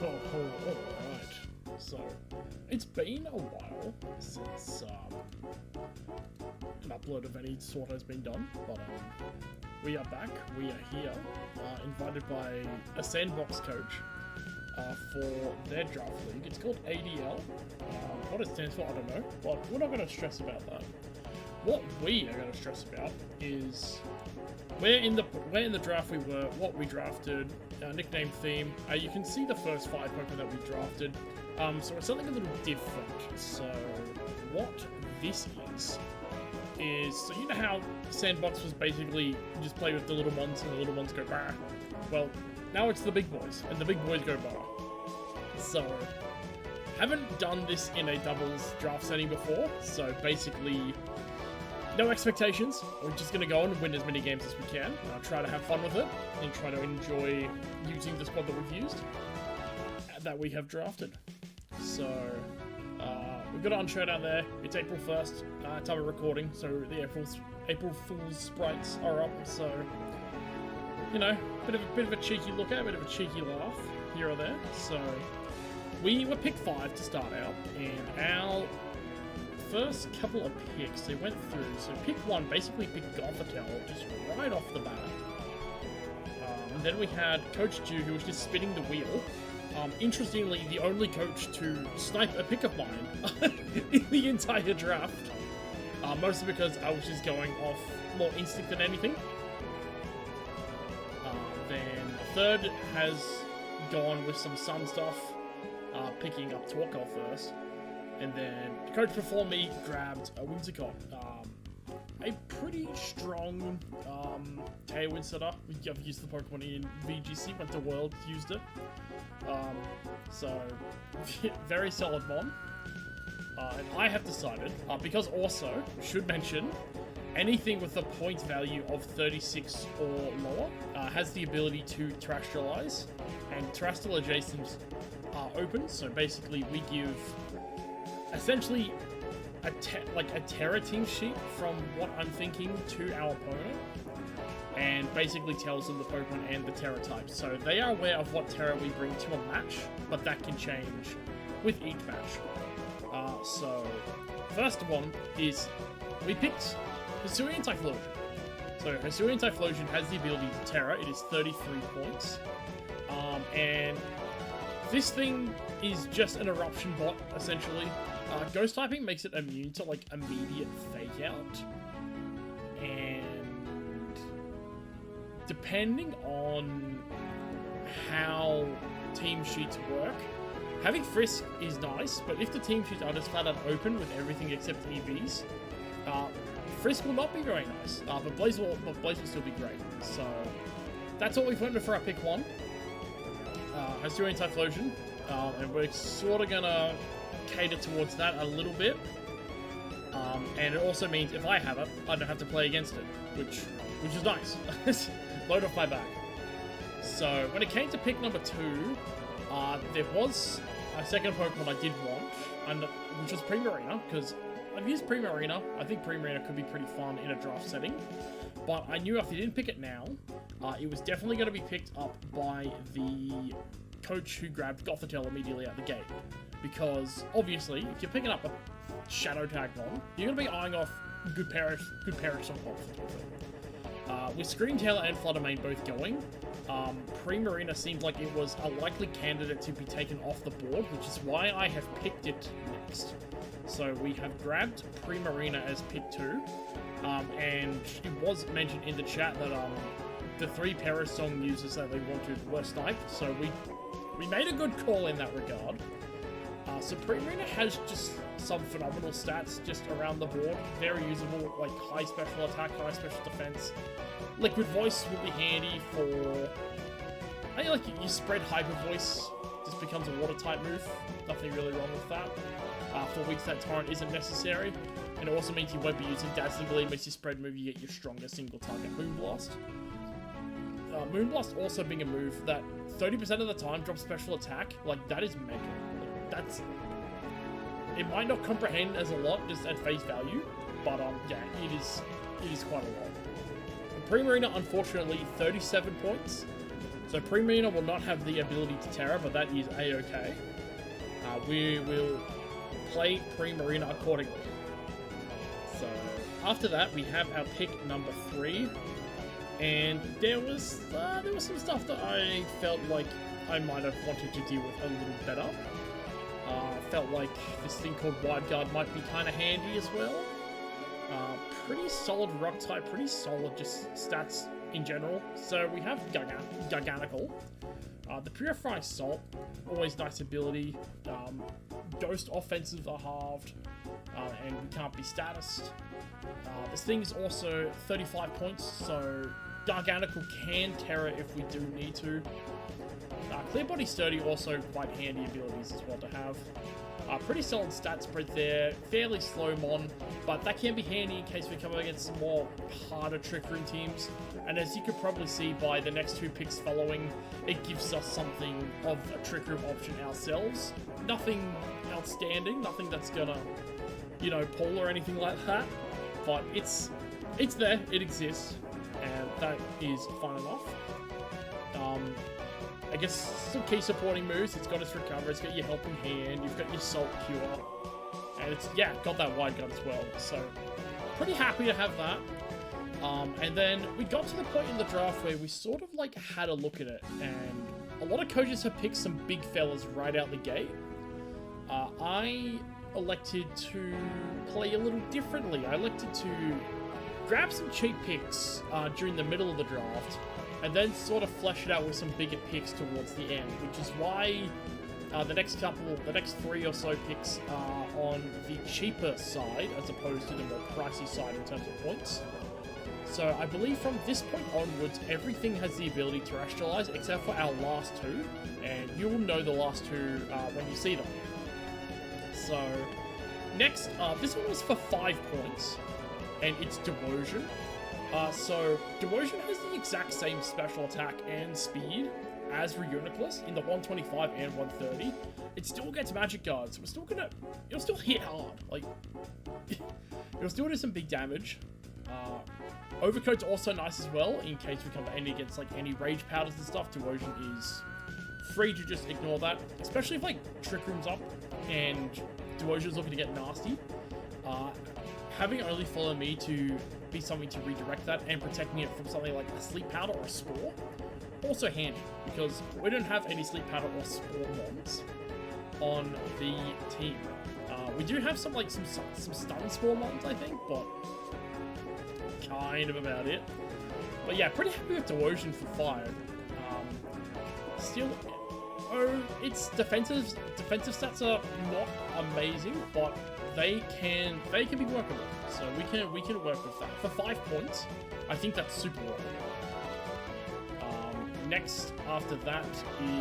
Alright. So, it's been a while since an upload of any sort has been done, but we are back, we are here, invited by a sandbox coach for their draft league. It's called ADL. What it stands for, I don't know, but we're not going to stress about that. What we are going to stress about is where in the draft we were, what we drafted, our nickname theme. You can see the first 5 Pokemon that we drafted. So it's something a little different. So what this is so you know how Sandbox was basically you just play with the little ones and the little ones go bah. Well, now it's the big boys and the big boys go bah. So haven't done this in a doubles draft setting before. So basically, no expectations. We're just going to go and win as many games as we can. Try to have fun with it and try to enjoy using the squad that we've used, that we have drafted. So, we've got it on show down there. It's April 1st, time of recording, so the April Fool's sprites are up. So, you know, bit of a cheeky look at, bit of a cheeky laugh here or there. So, we were pick 5 to start out, and our first couple of picks they went through. So pick 1 basically picked Gothitelle just right off the bat. And then we had Coach Dew, who was just spinning the wheel. Interestingly, the only coach to snipe a pick of mine in the entire draft. Mostly because I was just going off more instinct than anything. Then third has gone with some Sun stuff, picking up Torkoal first. And then coach before me grabbed a Whimsicott, a pretty strong Tailwind setter. I've used the Pokemon in VGC, went to Worlds, used it. So, very solid one. And I have decided, because also, should mention, anything with a point value of 36 or lower has the ability to Terrestrialize, and Terrestrial adjacents are open, so basically we give essentially a Tera team sheet from what I'm thinking to our opponent, and basically tells them the Pokemon and the Tera type. So they are aware of what Tera we bring to a match, but that can change with each match. So first one is we picked Hisuian Typhlosion. So Hisuian Typhlosion has the ability to Tera. It is 33 points, and this thing is just an eruption bot essentially. Ghost typing makes it immune to like immediate fake out, and depending on how team sheets work, having Frisk is nice, but if the team sheets are just flat out open with everything except EVs, Frisk will not be very nice, but Blaze will still be great. So that's what we've went with for our pick 1. Hisuian Typhlosion, and we're sort of gonna cater towards that a little bit, and it also means if I have it, I don't have to play against it, which is nice. Load off my back. So when it came to pick number 2, there was a second Pokemon I did want, which was Primarina, because I've used Primarina. I think Primarina could be pretty fun in a draft setting, but I knew if I didn't pick it now, it was definitely going to be picked up by the coach who grabbed Gothitelle immediately out the gate. Because obviously, if you're picking up a Shadow Tag Mon, you're going to be eyeing off good Perish on top. With Scream Tailor and Fluttermane both going, Primarina seemed like it was a likely candidate to be taken off the board, which is why I have picked it next. So we have grabbed Primarina as pick 2, and it was mentioned in the chat that the 3 Perish Song users that they wanted were sniped, so we made a good call in that regard. So Primarina has just some phenomenal stats just around the board. Very usable, like high special attack, high special defense. Liquid Voice will be handy for... I like you spread Hyper Voice, just becomes a water type move. Nothing really wrong with that. For weeks that Torrent isn't necessary. And it also means you won't be using Dazzling Gleam. Makes your spread move, you get your strongest single target Moonblast. Moonblast also being a move that 30% of the time drops special attack. Like, that is mental. It might not comprehend as a lot just at face value, but yeah, it is quite a lot. Primarina, unfortunately, 37 points. So Pre-Marina will not have the ability to Terra, but that is a-okay. We will play Pre-Marina accordingly. So after that, we have our pick number 3, and there was some stuff that I felt like I might have wanted to deal with a little better. Felt like this thing called Wide Guard might be kind of handy as well. Pretty solid rock type, pretty solid just stats in general. So we have Garganical. The Purifying Salt, always nice ability. Ghost offensive are halved, and we can't be statused. This thing is also 35 points, so Garganical can Terra if we do need to. Clear Body Sturdy, also quite handy abilities as well to have. Pretty solid stat spread there, fairly slow mon, but that can be handy in case we come up against some more harder Trick Room teams. And as you could probably see by the next 2 picks following, it gives us something of a Trick Room option ourselves. Nothing outstanding, nothing that's gonna, you know, pull or anything like that, but it's there, it exists, and that is fun enough. I guess some key supporting moves. It's got its recover, it's got your helping hand, you've got your salt cure, and it's, yeah, got that wide gun as well. So pretty happy to have that. And then we got to the point in the draft where we sort of like had a look at it, and a lot of coaches have picked some big fellas right out the gate. I elected to play a little differently. I elected to grab some cheap picks during the middle of the draft, and then sort of flesh it out with some bigger picks towards the end, which is why the next 3 or so picks are on the cheaper side as opposed to the more pricey side in terms of points. So I believe from this point onwards, everything has the ability to terrestrialize except for our last 2, and you will know the last 2 when you see them. So next, this one was for 5 points, and it's Devotion. So Devotion has the exact same special attack and speed as Reuniclus in the 125 and 130. It still gets magic guards, so it'll still hit hard. Like, it'll still do some big damage. Overcoat's also nice as well, in case we come against like any rage powders and stuff. Devotion is free to just ignore that, especially if like Trick Room's up and Devotion's looking to get nasty. Having only follow me to be something to redirect that and protecting it from something like a sleep powder or a spore, also handy because we don't have any sleep powder or spore mons on the team. We do have some stun spore mons, I think, but kind of about it. But yeah, pretty happy with Devotion for 5. Still, its defensive stats are not amazing, but they can be workable. So we can work with that. For 5 points, I think that's super workable. Next after that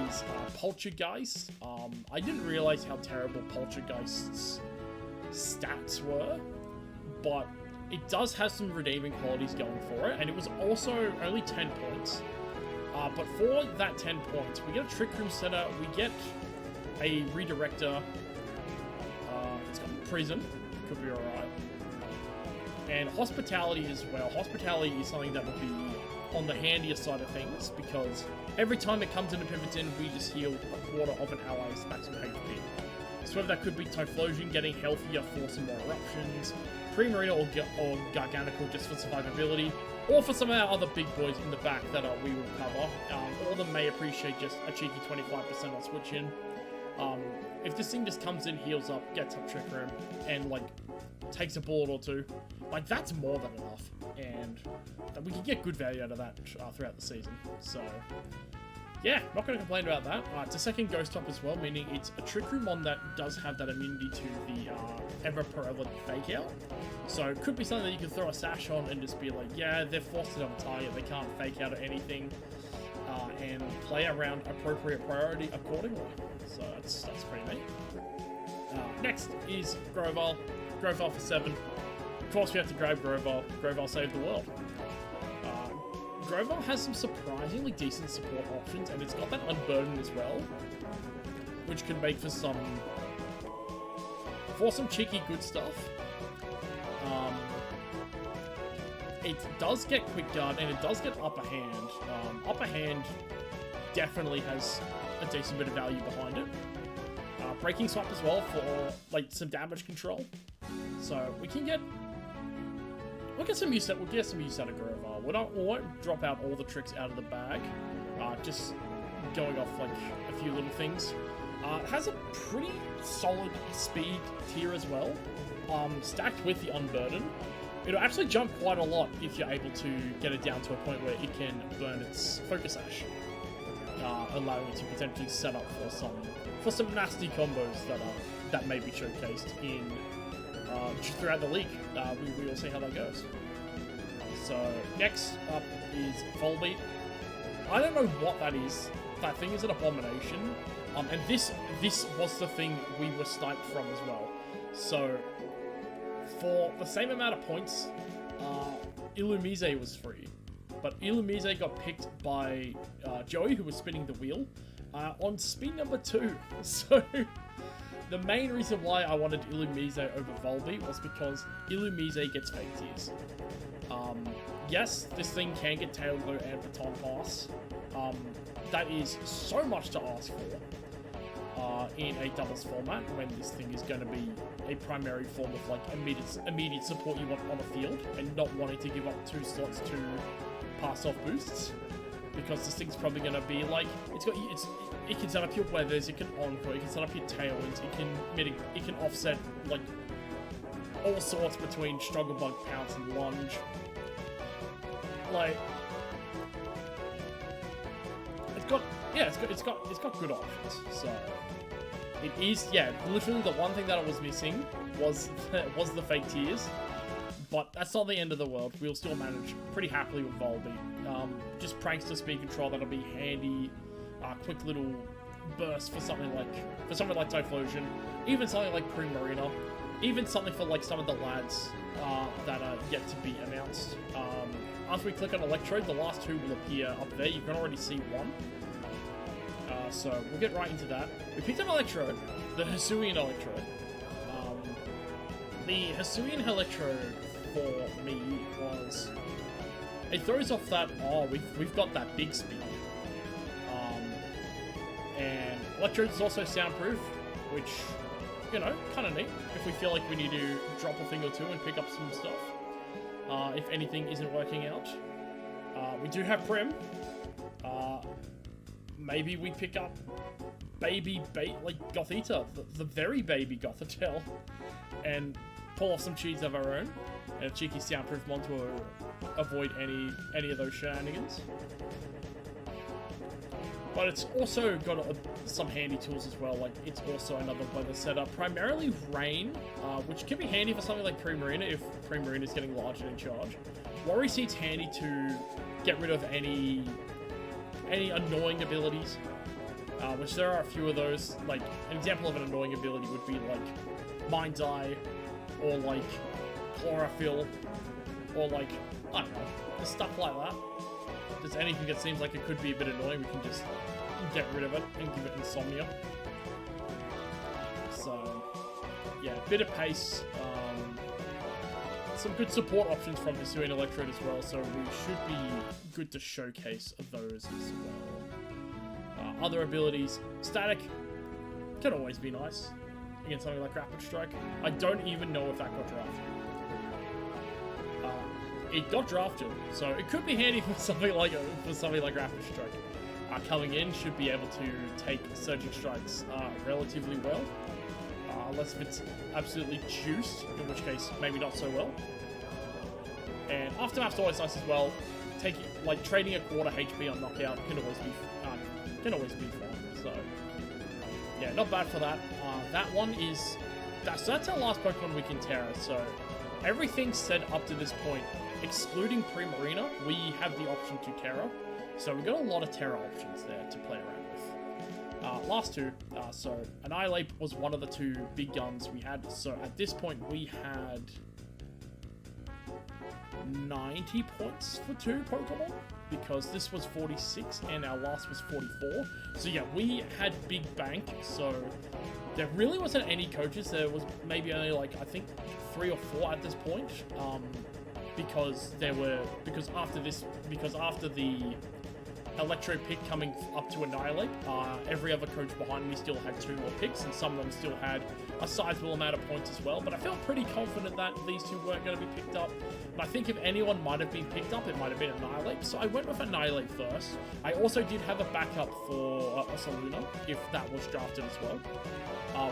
is Poltergeist. I didn't realize how terrible Poltergeist's stats were, but it does have some redeeming qualities going for it, and it was also only 10 points. But for that 10 points, we get a Trick Room Center, we get a Redirector, it's got Prison, could be alright, and Hospitality as well. Hospitality is something that would be on the handier side of things, because every time it comes into Pivotin, we just heal a quarter of an ally's maximum HP. So whether that could be Typhlosion getting healthier for some more eruptions, Pre-Marina or Garganical just for survivability, or for some of our other big boys in the back that we will cover. All of them may appreciate just a cheeky 25% on switch in. If this thing just comes in, heals up, gets up Trick Room, and like takes a bullet or 2, like that's more than enough, and we can get good value out of that throughout the season. So yeah, not going to complain about that. It's a second Ghost Top as well, meaning it's a Trick Room one that does have that immunity to the ever-prevalent Fake Out. So it could be something that you can throw a sash on and just be like, yeah, they're forced to target, they can't Fake Out or anything, and play around appropriate priority accordingly. So that's pretty neat. Next is Grovyle. Grovyle for 7. Of course we have to grab Grovyle. Grovyle saved the world. Grovyle has some surprisingly decent support options, and it's got that Unburden as well, which can make for some cheeky good stuff. It does get Quick Guard, and it does get Upper Hand. Upper Hand definitely has a decent bit of value behind it. Breaking Swipe as well for like some damage control. So we'll get some use out of Grover. We won't drop out all the tricks out of the bag. Just going off like a few little things. It has a pretty solid speed tier as well. Stacked with the Unburden. It'll actually jump quite a lot if you're able to get it down to a point where it can burn its Focus Ash, allowing it to potentially set up for some nasty combos that may be showcased in throughout the league. We will see how that goes. So next up is Volbeat. I don't know what that is. That thing is an abomination. And this was the thing we were sniped from as well. So for the same amount of points, Illumise was free. But Illumise got picked by Joey, who was spinning the wheel, on spin number 2. So the main reason why I wanted Illumise over Volbeat was because Illumise gets fake tears. Yes, this thing can get Tail Glow and Baton Pass. That is so much to ask for in a doubles format when this thing is going to be a primary form of like immediate support you want on the field, and not wanting to give up 2 slots to pass off boosts, because this thing's probably going to be like it can set up your weathers, it can encore, it can set up your tailwinds, it can offset like all sorts between Struggle Bug, Pounce, and Lunge. Like it's got good options. So it is, literally the one thing that I was missing was the fake tears. But that's not the end of the world. We'll still manage pretty happily with Volbeat. Just Prankster speed control, that'll be handy. Quick little burst for something like Typhlosion, even something like Primarina, even something for like some of the lads that are yet to be announced. After we click on Electrode, the last 2 will appear up there. You can already see 1. So we'll get right into that. We picked up Electrode, the Hisuian Electrode. The Hisuian Electrode for me was, it throws off that, we've got that big speed. And Electrode is also soundproof, which, kind of neat if we feel like we need to drop a thing or 2 and pick up some stuff. If anything isn't working out. We do have Prim. Maybe we pick up like Gothita, the very baby Gothitelle, and pull off some cheats of our own, and a cheeky soundproof mod to avoid any of those shenanigans. But it's also got some handy tools as well, like it's also another weather setup, primarily Rain, which can be handy for something like Primarina if Primarina is getting large and in charge. Worry Seed's handy to get rid of any annoying abilities, which there are a few of those. Like an example of an annoying ability would be like Mind's Eye, or like Chlorophyll, or like, I don't know, just stuff like that. Just anything that seems like it could be a bit annoying, we can just get rid of it and give it Insomnia. So yeah, bit of pace, some good support options from Hisuian Electrode as well, so we should be good to showcase those as well. Other abilities, Static can always be nice against something like Rapid Strike. I don't even know if that got drafted. It got drafted, so it could be handy for something like Rapid Strike. Coming in, should be able to take Surging Strikes relatively well, unless if it's absolutely juiced, in which case maybe not so well. And Aftermath's always nice as well. Trading a quarter HP on Knockout can always be fun. So yeah, not bad for that. That's our last Pokemon we can Tera. So everything said up to this point, excluding Primarina, we have the option to Tera. So we've got a lot of Tera options there to play around with. Last 2, so Annihilate was one of the 2 big guns we had. So at this point we had 90 points for 2 Pokemon, because this was 46 and our last was 44. So yeah, we had big bank, so there really wasn't any coaches. There was maybe only like, I think 3 or 4 at this point, because after the Electro pick coming up to Annihilate. Every other coach behind me still had 2 more picks, and some of them still had a sizable amount of points as well. But I felt pretty confident that these 2 weren't going to be picked up. And I think if anyone might have been picked up, it might have been Annihilate. So I went with Annihilate first. I also did have a backup for Osaluna, if that was drafted as well.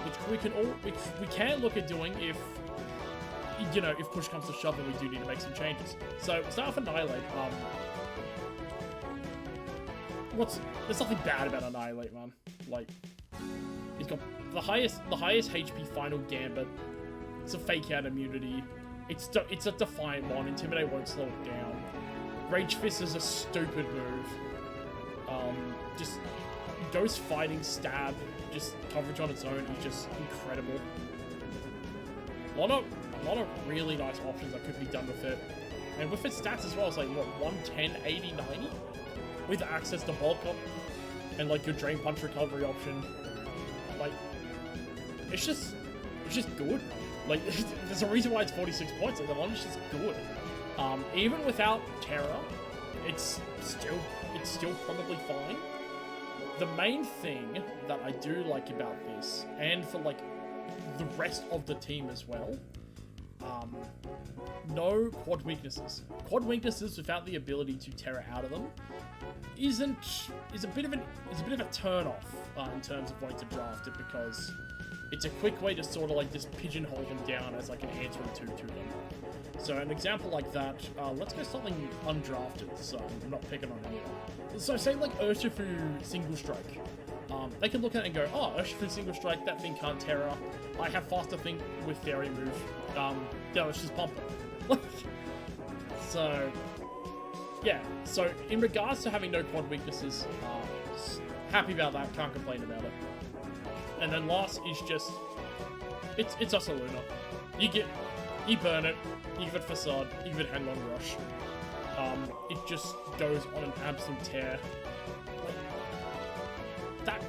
Which we can look at doing if, you know, if push comes to shove and we do need to make some changes. So we'll start with Annihilate. There's nothing bad about Annihilate, man. Like, he's got the highest HP final Gambit. It's a fake out immunity. It's a Defiant one. Intimidate won't slow it down. Rage Fist is a stupid move. Just Ghost Fighting Stab, just coverage on its own is just incredible. A lot of really nice options that could be done with it. And with its stats as well, it's like, what, 110, 80, 90? With access to bulk up and like your Drain Punch recovery option. Like, it's just good. Like, there's a reason why it's 46 points. Like, the one is just good. Even without Terra, it's still probably fine. The main thing that I do like about this, and for like the rest of the team as well, no quad weaknesses. Quad weaknesses without the ability to Terra out of them is a bit of a turn off in terms of wanting to draft it, because it's a quick way to sort of like just pigeonhole them down as like an answering to them. So an example like that, let's go something undrafted, so I'm not picking on anyone. So say like Urshifu Single Strike. They can look at it and go, oh, Urshifu Single Strike, that thing can't Terra. I have faster thing with Fairy move. Yeah, let's just pump it. So, yeah. So in regards to having no quad weaknesses, happy about that, can't complain about it. And then last is just, it's Osaluna. You burn it, you give it Facade, you give it Headlong Rush. It just goes on an absolute tear. That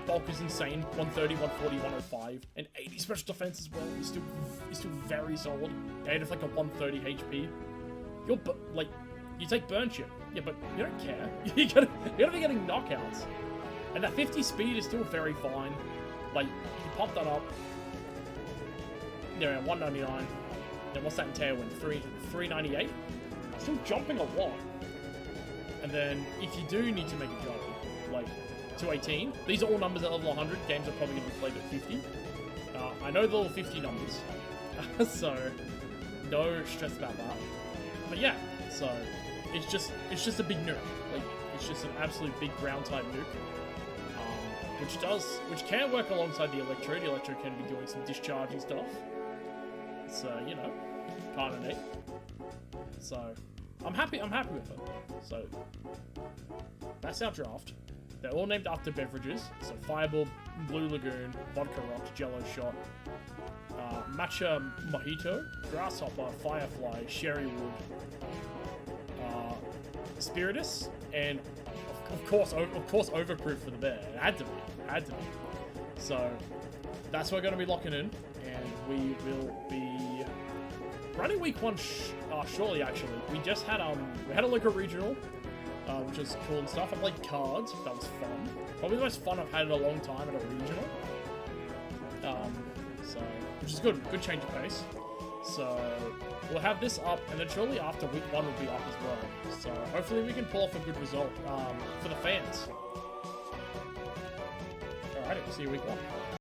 bulk is insane. 130, 140, 105, and 80 special defense as well. He's still very solid. And it's like a 130 HP. You take burn chip, yeah, but you don't care. You're gonna be getting knockouts. And that 50 speed is still very fine. Like, you pop that up. Yeah, 199. Then what's that in Tailwind? 398? Still jumping a lot. And then, if you do need to make a jump, like 218, these are all numbers at level 100. Games are probably going to be played at 50. I know the level 50 numbers, so no stress about that. But yeah, so it's just a big nuke. Like, it's just an absolute big ground type nuke. Which can work alongside the Electro. The Electro can be doing some discharging stuff. So, you know, kind of neat. So, I'm happy with it. So, that's our draft. They're all named after beverages. So, Fireball, Blue Lagoon, Vodka Rocks, Jello Shot, Matcha Mojito, Grasshopper, Firefly, Sherrywood, Spiritus, and of course, Overproof for the bear. It had to be. So that's what we're going to be locking in, and we will be running week 1 shortly. Actually, we just had we had a local regional, which was cool and stuff. I played cards. That was fun. Probably the most fun I've had in a long time at a regional. So which is good. Good change of pace. So we'll have this up, and then shortly after week 1 will be up as well. So hopefully we can pull off a good result for the fans. Alright, we'll see you week 1.